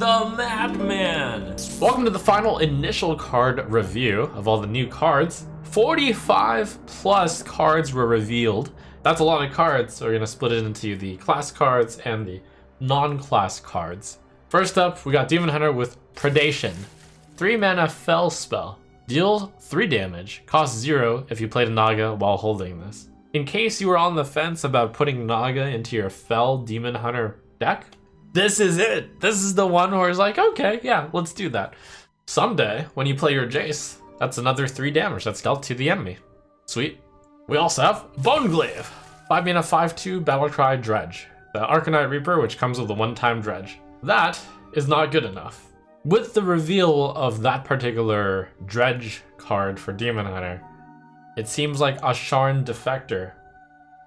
the Madman! Welcome to the final initial card review of all the new cards. 45 plus cards were revealed. That's a lot of cards, so we're gonna split it into the class cards and the non-class cards. First up, we got Demon Hunter with Predation. 3 mana Fel spell. Deal 3 damage, cost 0 if you played a Naga while holding this. In case you were on the fence about putting Naga into your Fel Demon Hunter deck, this is it. This is the one where it's like, okay, yeah, let's do that. Someday, when you play your Jace, that's another 3 damage that's dealt to the enemy. Sweet. We also have Boneglaive. 5 mana 5/2 Battlecry Dredge. The Arcanite Reaper, which comes with a 1-time Dredge. That is not good enough. With the reveal of that particular Dredge card for Demon Hunter, it seems like Asharn Defector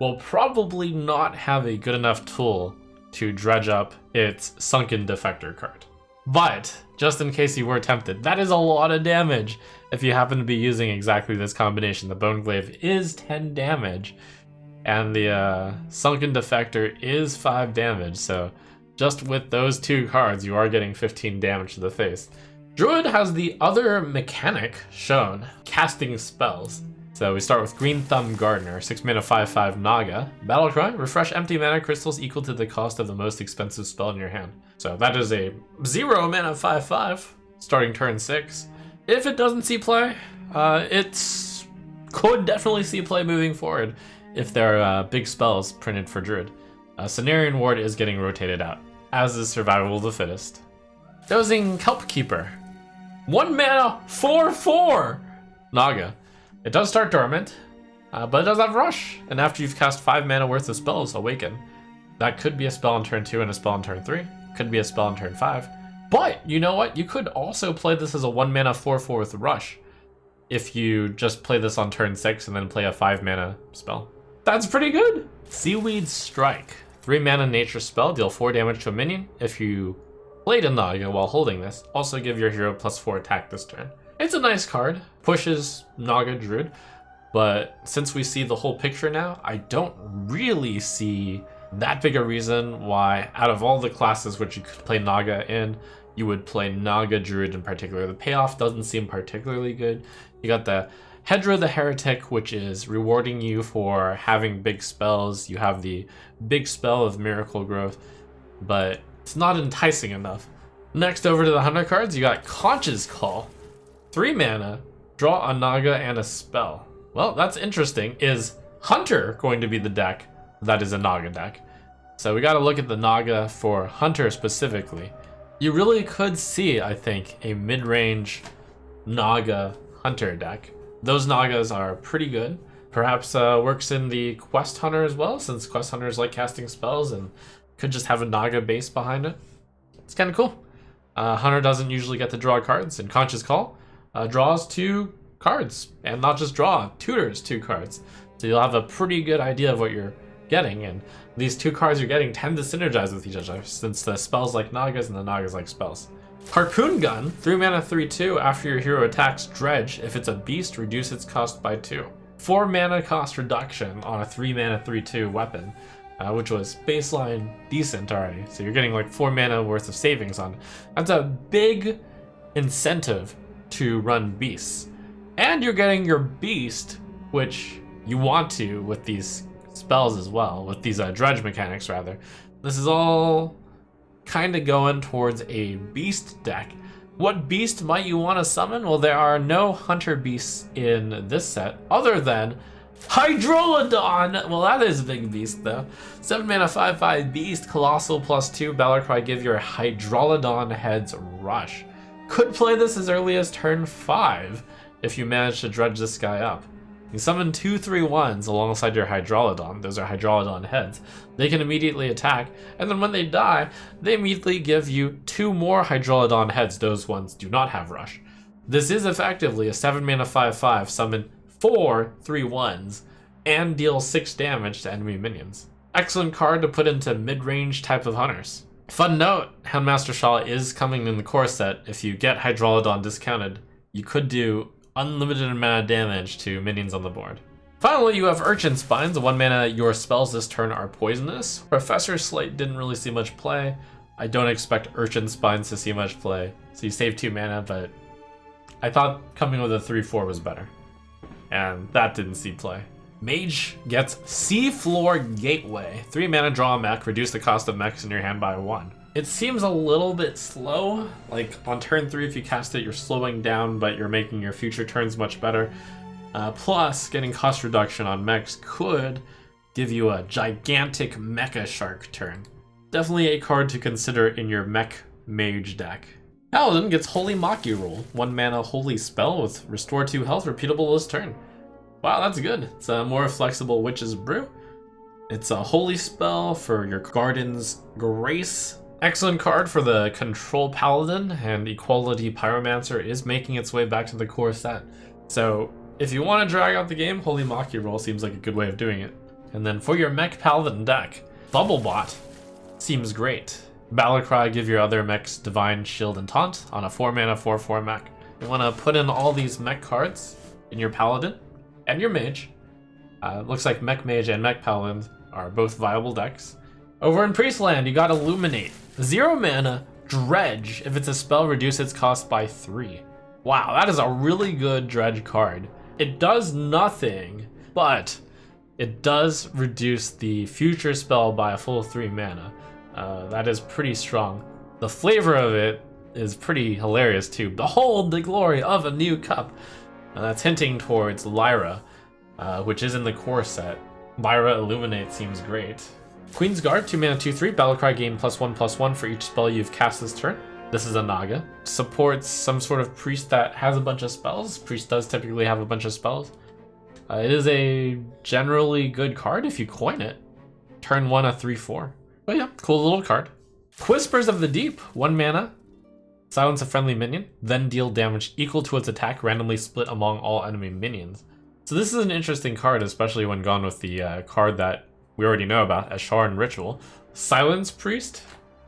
will probably not have a good enough tool to dredge up its Sunken Defector card. But, just in case you were tempted, that is a lot of damage if you happen to be using exactly this combination. The Boneglaive is 10 damage, and the Sunken Defector is 5 damage, so just with those 2 cards, you are getting 15 damage to the face. Druid has the other mechanic shown, casting spells. So we start with Green Thumb Gardener, 6 mana 5/5 Naga. Battlecry, refresh empty mana crystals equal to the cost of the most expensive spell in your hand. So that is a 0 mana 5/5, starting turn 6. If it doesn't see play, it could definitely see play moving forward if there are big spells printed for Druid. Cenarian Ward is getting rotated out, as is Survival of the Fittest. Dozing Kelp Keeper, 1 mana 4/4 Naga. It does start dormant, but it does have Rush, and after you've cast 5 mana worth of spells, Awaken. That could be a spell on turn 2 and a spell on turn 3. Could be a spell on turn 5. But, you know what? You could also play this as a 1 mana 4/4 with Rush, if you just play this on turn 6 and then play a 5 mana spell. That's pretty good! Seaweed Strike. 3 mana nature spell, deal 4 damage to a minion. If you played a Naga while holding this, also give your hero +4 attack this turn. It's a nice card, pushes Naga Druid, but since we see the whole picture now, I don't really see that big a reason why, out of all the classes which you could play Naga in, you would play Naga Druid in particular. The payoff doesn't seem particularly good. You got the Hedra the Heretic, which is rewarding you for having big spells. You have the big spell of Miracle Growth, but it's not enticing enough. Next, over to the Hunter cards, you got Conch's Call. 3 mana, draw a Naga and a spell. Well, that's interesting. Is Hunter going to be the deck that is a Naga deck? So we gotta look at the Naga for Hunter specifically. You really could see, I think, a mid-range Naga Hunter deck. Those Nagas are pretty good. Perhaps works in the Quest Hunter as well, since Quest Hunters like casting spells and could just have a Naga base behind it. It's kind of cool. Hunter doesn't usually get to draw cards, and Conscious Call draws 2 cards, and not just draw, tutors 2 cards. So you'll have a pretty good idea of what you're getting, and these 2 cards you're getting tend to synergize with each other, since the spells like Nagas and the Nagas like spells. Harpoon Gun, 3 mana 3/2, after your hero attacks Dredge, if it's a beast, reduce its cost by 2. 4 mana cost reduction on a 3 mana 3/2 weapon, which was baseline decent already. So you're getting like 4 mana worth of savings on it. That's a big incentive to run beasts. And you're getting your beast, which you want to with these spells as well, with these dredge mechanics rather. This is all kind of going towards a beast deck. What beast might you want to summon? Well, there are no hunter beasts in this set other than Hydrolodon. Well, that is a big beast though. 7 mana 5/5 beast, colossal +2 Battlecry, give your Hydrolodon heads Rush. Could play this as early as turn 5 if you manage to dredge this guy up. You summon 2 3/1s alongside your Hydrolodon. Those are Hydrolodon heads. They can immediately attack, and then when they die, they immediately give you 2 more Hydrolodon heads. Those ones do not have Rush. This is effectively a 7 mana 5/5, summon 4 3/1s, and deal 6 damage to enemy minions. Excellent card to put into mid-range type of hunters. Fun note, Houndmaster Shaw is coming in the core set. If you get Hydrolodon discounted, you could do unlimited amount of damage to minions on the board. Finally, you have Urchin Spines. 1 mana, your spells this turn are poisonous. Professor Slate didn't really see much play. I don't expect Urchin Spines to see much play. So you save 2 mana, but I thought coming with a 3/4 was better. And that didn't see play. Mage gets Seafloor Gateway. 3 mana, draw a mech, reduce the cost of mechs in your hand by 1. It seems a little bit slow. Like on turn 3, if you cast it, you're slowing down, but you're making your future turns much better. Plus, getting cost reduction on mechs could give you a gigantic Mecha Shark turn. Definitely a card to consider in your mech mage deck. Paladin gets Holy Maki Roll. 1 mana holy spell with restore 2 health, repeatable this turn. Wow, that's good. It's a more flexible Witch's Brew. It's a holy spell for your Garden's Grace. Excellent card for the Control Paladin, and Equality Pyromancer is making its way back to the core set. So if you want to drag out the game, Holy Maki Roll seems like a good way of doing it. And then for your Mech Paladin deck, Bubblebot seems great. Battlecry, give your other mechs Divine Shield and Taunt on a 4 mana 4/4 mech. You want to put in all these mech cards in your Paladin and your Mage. Looks like Mech Mage and Mech Paladin are both viable decks. Over in Priestland, you got Illuminate. 0 mana, Dredge. If it's a spell, reduce its cost by 3. Wow, that is a really good Dredge card. It does nothing, but it does reduce the future spell by a full 3 mana. That is pretty strong. The flavor of it is pretty hilarious too. Behold the glory of a new cup. That's hinting towards Lyra, which is in the core set. Lyra Illuminate seems great. Queen's Guard, 2 mana 2/3, Battlecry, gain +1/+1 for each spell you've cast this turn. This is a Naga. Supports some sort of priest that has a bunch of spells. Priest does typically have a bunch of spells. It is a generally good card if you coin it. Turn 1 a 3/4. But yeah, cool little card. Whispers of the Deep, 1 mana. Silence a friendly minion, then deal damage equal to its attack, randomly split among all enemy minions. So this is an interesting card, especially when gone with the card that we already know about, Asharan Ritual. Silence Priest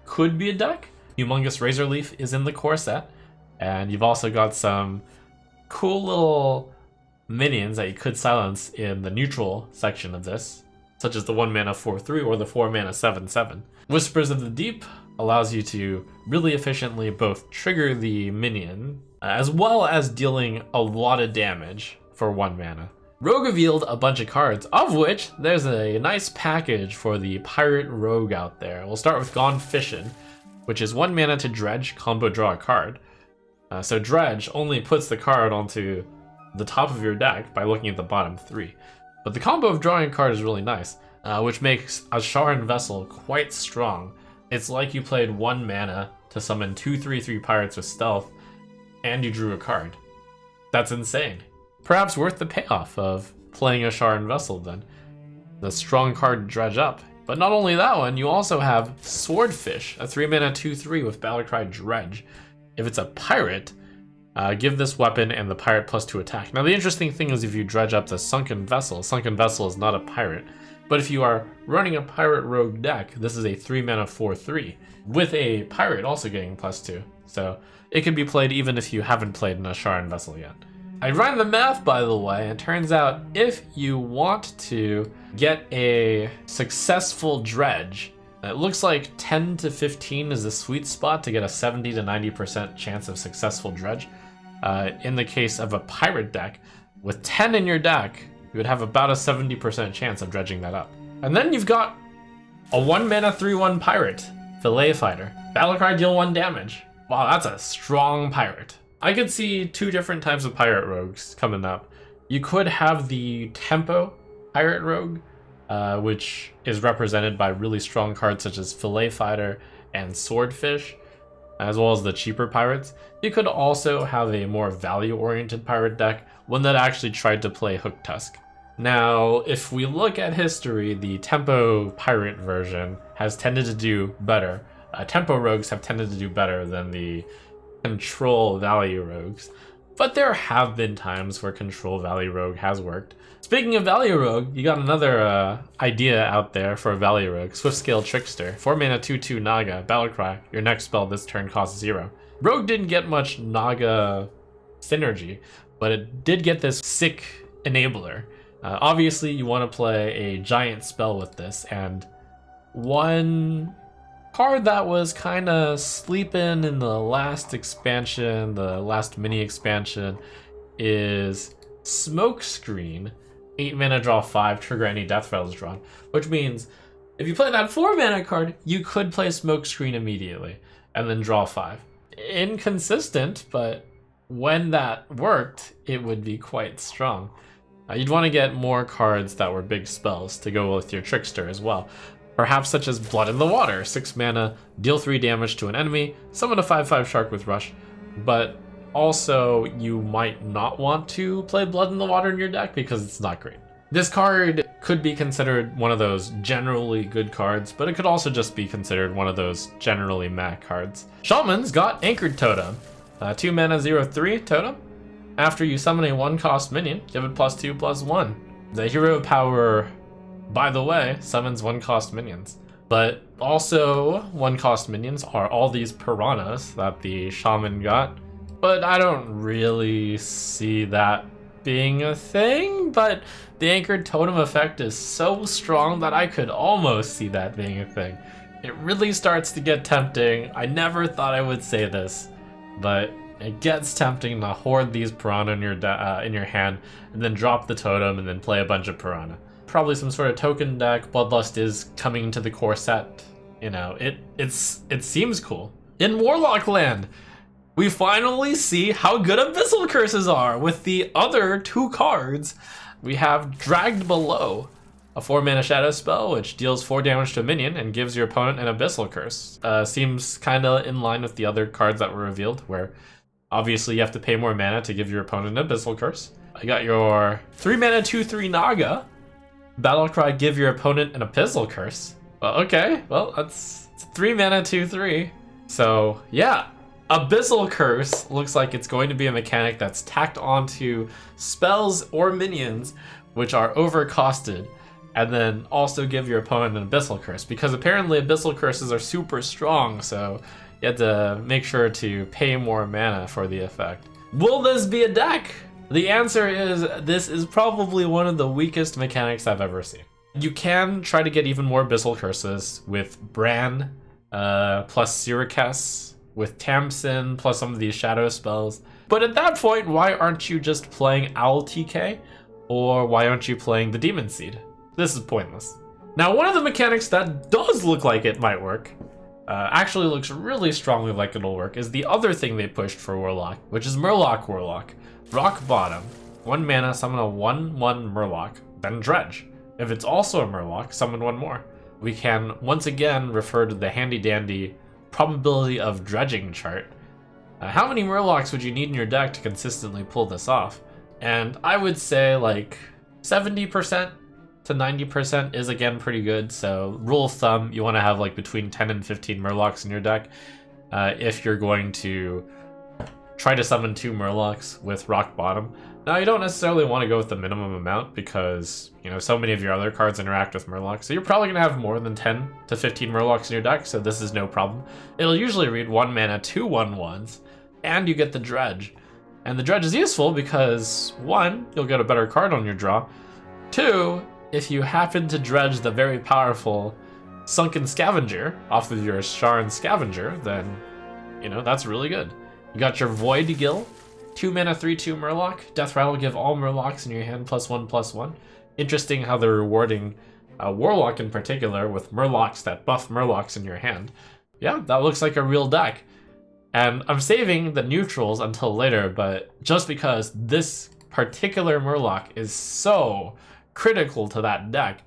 could be a deck. Humongous Razorleaf is in the core set. And you've also got some cool little minions that you could silence in the neutral section of this, such as the 1 mana 4/3 or the 4 mana 7/7. Whispers of the Deep allows you to really efficiently both trigger the minion, as well as dealing a lot of damage for 1 mana. Rogue revealed a bunch of cards, of which there's a nice package for the Pirate Rogue out there. We'll start with Gone Fishin', which is 1 mana to Dredge, combo draw a card. So Dredge only puts the card onto the top of your deck by looking at the bottom 3. But the combo of drawing a card is really nice, which makes Asharan Vessel quite strong. It's like you played 1 mana to summon 2/3/3 pirates with stealth, and you drew a card. That's insane. Perhaps worth the payoff of playing Asharan Vessel then. The strong card to dredge up. But not only that one, you also have Swordfish, a 3 mana 2/3 with Battlecry Dredge. If it's a pirate, give this weapon and the pirate +2 attack. Now the interesting thing is if you dredge up the Sunken Vessel is not a pirate. But if you are running a pirate rogue deck, this is a 3 mana 4/3 with a pirate also getting +2. So it can be played even if you haven't played an Asharan Vessel yet. I ran the math, by the way, and it turns out if you want to get a successful dredge, it looks like 10 to 15 is the sweet spot to get a 70 to 90% chance of successful dredge. In the case of a pirate deck, with 10 in your deck, you would have about a 70% chance of dredging that up. And then you've got a 1 mana 3/1 pirate, Fillet Fighter. Battlecry, deal 1 damage. Wow, that's a strong pirate. I could see 2 different types of pirate rogues coming up. You could have the tempo pirate rogue, which is represented by really strong cards such as Fillet Fighter and Swordfish, as well as the cheaper pirates. You could also have a more value-oriented pirate deck, one that actually tried to play Hook Tusk. Now, if we look at history, the tempo pirate version has tended to do better. Tempo rogues have tended to do better than the control value rogues, but there have been times where control value rogue has worked. Speaking of value rogue, you got another idea out there for a value rogue, Swiftscale Trickster. 4 mana 2/2 Naga, Battlecry, your next spell this turn costs 0. Rogue didn't get much Naga synergy, but it did get this sick enabler. Obviously you want to play a giant spell with this, and one Card that was kind of sleeping in the last expansion, the last mini expansion, is Smokescreen. 8 mana, draw 5, trigger any death rattles drawn. Which means if you play that 4 mana card, you could play Smokescreen immediately and then draw 5. Inconsistent, but when that worked, it would be quite strong. You'd want to get more cards that were big spells to go with your Trickster as well. Perhaps such as Blood in the Water, 6 mana, deal 3 damage to an enemy, summon a 5/5 shark with Rush. But also, you might not want to play Blood in the Water in your deck because it's not great. This card could be considered one of those generally good cards, but it could also just be considered one of those generally meh cards. Shaman's got Anchored Totem, 2 mana 0/3 totem. After you summon a 1-cost minion, give it +2/+1. The hero power, by the way, summons 1-cost minions. But also 1-cost minions are all these piranhas that the shaman got. But I don't really see that being a thing, but the Anchored Totem effect is so strong that I could almost see that being a thing. It really starts to get tempting. I never thought I would say this, but it gets tempting to hoard these piranha in your hand and then drop the totem and then play a bunch of piranha. Probably some sort of token deck. Bloodlust is coming to the core set. You know, it seems cool. In Warlock Land, we finally see how good Abyssal Curses are. With the other 2 cards, we have Dragged Below, a 4 mana shadow spell which deals 4 damage to a minion and gives your opponent an Abyssal Curse. Seems kind of in line with the other cards that were revealed, where obviously you have to pay more mana to give your opponent an Abyssal Curse. I got your 3 mana 2/3 Naga. Battlecry, give your opponent an Abyssal Curse. Well, okay, well, it's 3 mana 2/3. So, yeah. Abyssal Curse looks like it's going to be a mechanic that's tacked onto spells or minions which are overcosted, and then also give your opponent an Abyssal Curse, because apparently Abyssal Curses are super strong, so you have to make sure to pay more mana for the effect. Will this be a deck? The answer is this is probably one of the weakest mechanics I've ever seen. You can try to get even more Abyssal Curses with Bran plus Syracuse, with Tamsin, plus some of these shadow spells. But at that point, why aren't you just playing Owl TK? Or why aren't you playing the Demon Seed? This is pointless. Now, one of the mechanics that does look like it might work, actually looks really strongly like it'll work, is the other thing they pushed for Warlock, which is Murloc Warlock. Rock Bottom, 1 mana, summon a 1/1 Murloc, then Dredge. If it's also a Murloc, summon 1 more. We can once again refer to the handy dandy probability of dredging chart. How many Murlocs would you need in your deck to consistently pull this off? And I would say like 70% to 90% is again pretty good. So rule of thumb, you want to have like between 10 and 15 Murlocs in your deck if you're going to try to summon 2 Murlocs with Rock Bottom. Now, you don't necessarily want to go with the minimum amount because, you know, so many of your other cards interact with Murlocs, so you're probably going to have more than 10 to 15 Murlocs in your deck, so this is no problem. It'll usually read 1 mana 2 1/1s, and you get the Dredge. And the Dredge is useful because, 1, you'll get a better card on your draw. 2, if you happen to dredge the very powerful Sunken Scavenger off of your Sharn Scavenger, then, you know, that's really good. You got your Void Gill, 2 mana 3/2 Murloc. Death Rattle, give all Murlocs in your hand +1/+1. Interesting how they're rewarding Warlock in particular with Murlocs that buff Murlocs in your hand. Yeah, that looks like a real deck. And I'm saving the neutrals until later, but just because this particular Murloc is so critical to that deck.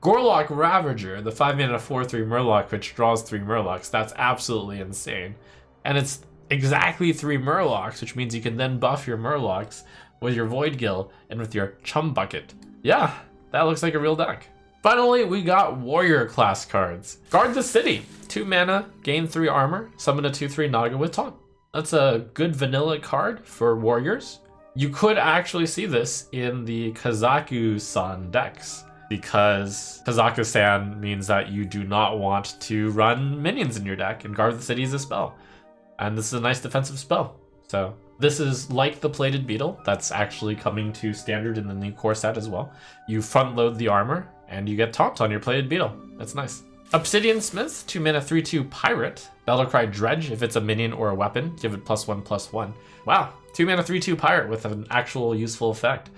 Gorlock Ravager, the 5 mana 4/3 Murloc which draws 3 Murlocs, that's absolutely insane. And it's exactly 3 Murlocs, which means you can then buff your Murlocs with your Void Gill and with your Chum Bucket. Yeah, that looks like a real deck. Finally, we got Warrior class cards. Guard the City, 2 mana, gain 3 armor, summon a 2/3 Naga with Taunt. That's a good vanilla card for Warriors. You could actually see this in the Kazaku-san decks, because Kazaku-san means that you do not want to run minions in your deck, and Guard the City is a spell. And this is a nice defensive spell. So this is like the Plated Beetle that's actually coming to standard in the new core set as well. You front load the armor and you get Taunt on your Plated Beetle. That's nice. Obsidian Smith, 2 mana 3/2 Pirate. Battlecry Dredge, if it's a minion or a weapon, give it +1/+1. Wow, 2 mana 3/2 Pirate with an actual useful effect.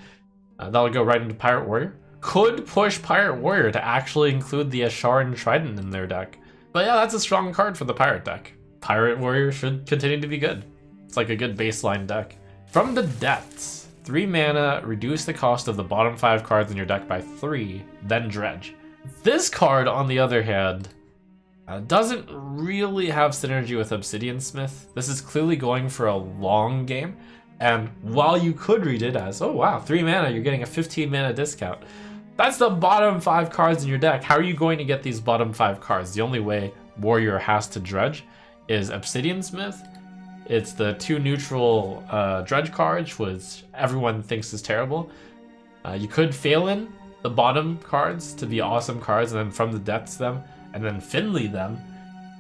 That'll go right into Pirate Warrior. Could push Pirate Warrior to actually include the Asharan Trident in their deck. But yeah, that's a strong card for the Pirate deck. Pirate Warrior should continue to be good. It's like a good baseline deck. From the Depths, 3 mana, reduce the cost of the bottom 5 cards in your deck by 3, then Dredge. This card, on the other hand, doesn't really have synergy with Obsidian Smith. This is clearly going for a long game, and while you could read it as, oh wow, 3 mana, you're getting a 15 mana discount. That's the bottom 5 cards in your deck. How are you going to get these bottom 5 cards? The only way Warrior has to Dredge is Obsidian Smith. It's the 2 neutral Dredge cards, which everyone thinks is terrible. You could Phelan the bottom cards to be awesome cards, and then from the depths them, and then Finley them.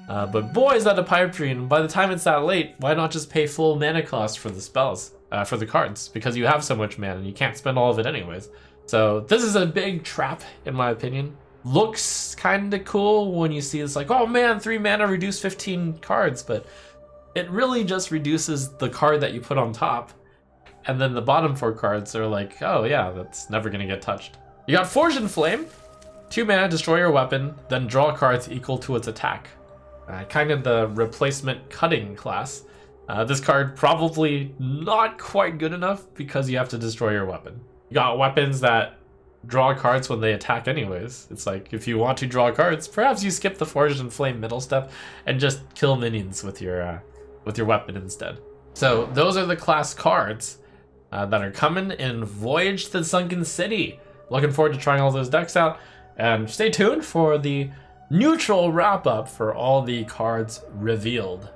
But boy, is that a pipe dream. By the time it's that late, why not just pay full mana cost for the spells, for the cards? Because you have so much mana and you can't spend all of it anyways. So this is a big trap, in my opinion. Looks kinda cool when you see it's like, oh man, 3 mana reduce 15 cards, but it really just reduces the card that you put on top. And then the bottom 4 cards are like, oh yeah, that's never gonna get touched. You got Forge and Flame, 2 mana, destroy your weapon, then draw cards equal to its attack. Kind of the replacement cutting class. This card probably not quite good enough because you have to destroy your weapon. You got weapons that draw cards when they attack anyways. It's like, if you want to draw cards, perhaps you skip the Forge and Flame middle step and just kill minions with your weapon instead. So those are the class cards that are coming in Voyage to the Sunken City. Looking forward to trying all those decks out, and stay tuned for the neutral wrap-up for all the cards revealed.